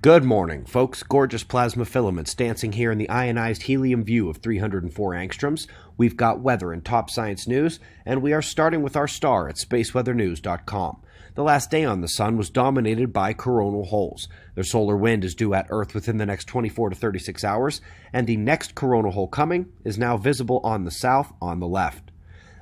Good morning, folks. Gorgeous plasma filaments dancing here in the ionized helium view of 304 angstroms. We've got weather and top science news, and we are starting with our star at spaceweathernews.com. The last day on the sun was dominated by coronal holes. Their solar wind is due at Earth within the next 24 to 36 hours, and the next coronal hole coming is now visible on the south on the left.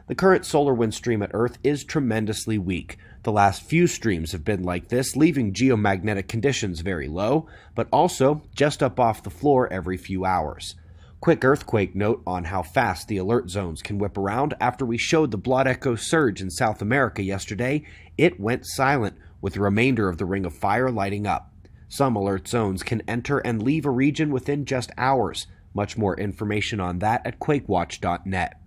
The current solar wind stream at Earth is tremendously weak. The last few streams have been like this, leaving geomagnetic conditions very low, but also just up off the floor every few hours. Quick earthquake note on how fast the alert zones can whip around. After we showed the blood echo surge in South America yesterday, it went silent, with the remainder of the ring of fire lighting up. Some alert zones can enter and leave a region within just hours. Much more information on that at quakewatch.net.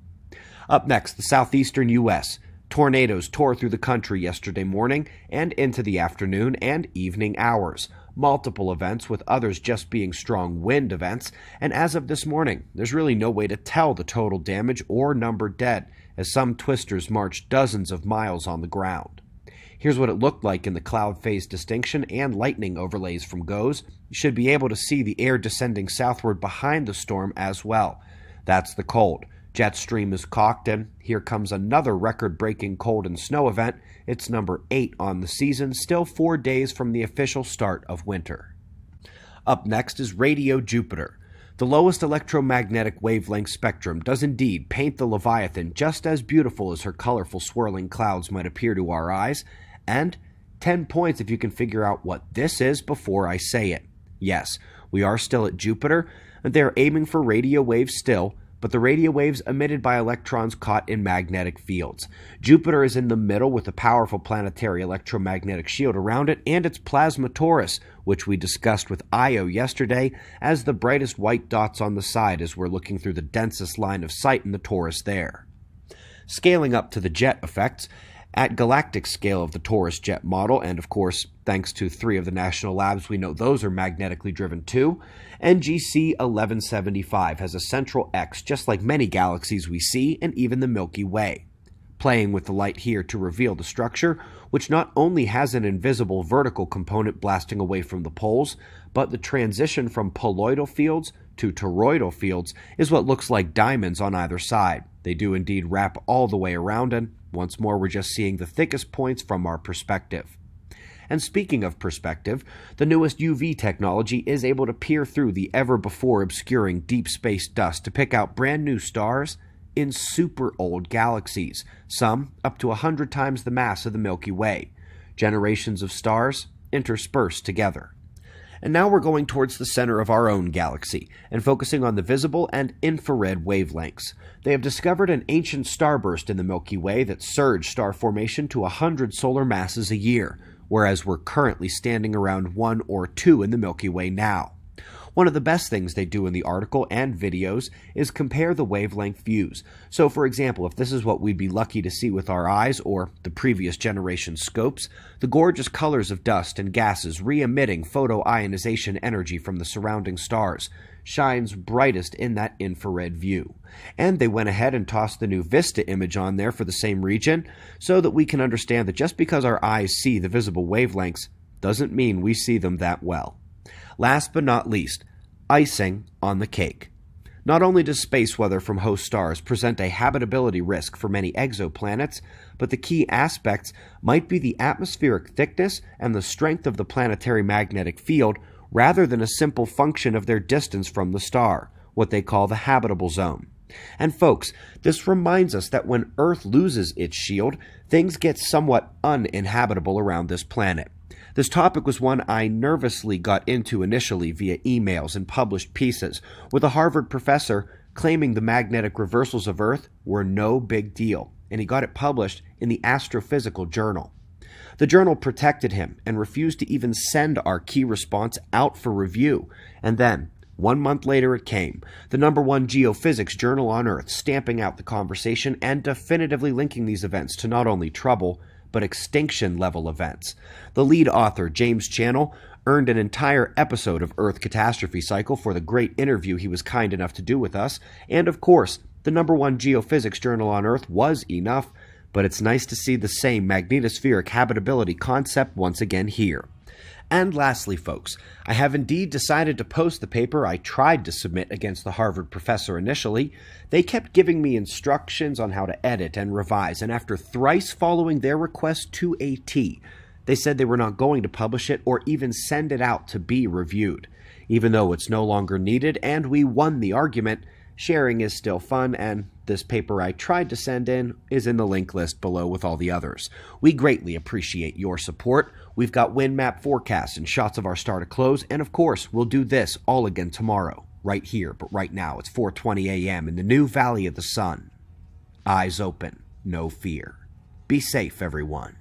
Up next, the southeastern U.S. Tornadoes tore through the country yesterday morning and into the afternoon and evening hours. Multiple events, with others just being strong wind events, and as of this morning, there's really no way to tell the total damage or number dead, as some twisters marched dozens of miles on the ground. Here's what it looked like in the cloud phase distinction and lightning overlays from GOES. You should be able to see the air descending southward behind the storm as well. That's the cold. Jet stream is cocked, and here comes another record-breaking cold and snow event. It's number 8 on the season, still 4 days from the official start of winter. Up next is Radio Jupiter. The lowest electromagnetic wavelength spectrum does indeed paint the Leviathan just as beautiful as her colorful swirling clouds might appear to our eyes, and 10 points if you can figure out what this is before I say it. Yes, we are still at Jupiter, and they are aiming for radio waves still, but the radio waves emitted by electrons caught in magnetic fields. Jupiter is in the middle with a powerful planetary electromagnetic shield around it, and its plasma torus, which we discussed with Io yesterday, as the brightest white dots on the side as we're looking through the densest line of sight in the torus there. Scaling up to the jet effects, at galactic scale of the torus jet model, and of course, thanks to 3 of the national labs, we know those are magnetically driven too, NGC 1175 has a central X, just like many galaxies we see, and even the Milky Way. Playing with the light here to reveal the structure, which not only has an invisible vertical component blasting away from the poles, but the transition from poloidal fields to toroidal fields is what looks like diamonds on either side. They do indeed wrap all the way around, and once more we're just seeing the thickest points from our perspective. And speaking of perspective, the newest UV technology is able to peer through the ever-before obscuring deep space dust to pick out brand new stars in super old galaxies, some up to 100 times the mass of the Milky Way. Generations of stars interspersed together. And now we're going towards the center of our own galaxy and focusing on the visible and infrared wavelengths. They have discovered an ancient starburst in the Milky Way that surged star formation to 100 solar masses a year, whereas we're currently standing around 1 or 2 in the Milky Way now. One of the best things they do in the article and videos is compare the wavelength views. So for example, if this is what we'd be lucky to see with our eyes or the previous generation scopes, the gorgeous colors of dust and gases re-emitting photoionization energy from the surrounding stars shines brightest in that infrared view. And they went ahead and tossed the new Vista image on there for the same region so that we can understand that just because our eyes see the visible wavelengths doesn't mean we see them that well. Last but not least, icing on the cake. Not only does space weather from host stars present a habitability risk for many exoplanets, but the key aspects might be the atmospheric thickness and the strength of the planetary magnetic field rather than a simple function of their distance from the star, what they call the habitable zone. And folks, this reminds us that when Earth loses its shield, things get somewhat uninhabitable around this planet. This topic was one I nervously got into initially via emails and published pieces, with a Harvard professor claiming the magnetic reversals of Earth were no big deal, and he got it published in the Astrophysical Journal. The journal protected him and refused to even send our key response out for review, and then 1 month later it came, the #1 geophysics journal on Earth stamping out the conversation and definitively linking these events to not only trouble, but extinction-level events. The lead author, James Channel, earned an entire episode of Earth Catastrophe Cycle for the great interview he was kind enough to do with us, and of course, the #1 geophysics journal on Earth was enough, but it's nice to see the same magnetospheric habitability concept once again here. And lastly, folks, I have indeed decided to post the paper I tried to submit against the Harvard professor initially. They kept giving me instructions on how to edit and revise, and after thrice following their request to a T, they said they were not going to publish it or even send it out to be reviewed. Even though it's no longer needed and we won the argument, sharing is still fun, and this paper I tried to send in is in the link list below with all the others. We greatly appreciate your support. We've got wind map forecasts and shots of our star to close, and of course, we'll do this all again tomorrow, right here, but right now it's 4:20 a.m. in the new Valley of the Sun. Eyes open, no fear. Be safe, everyone.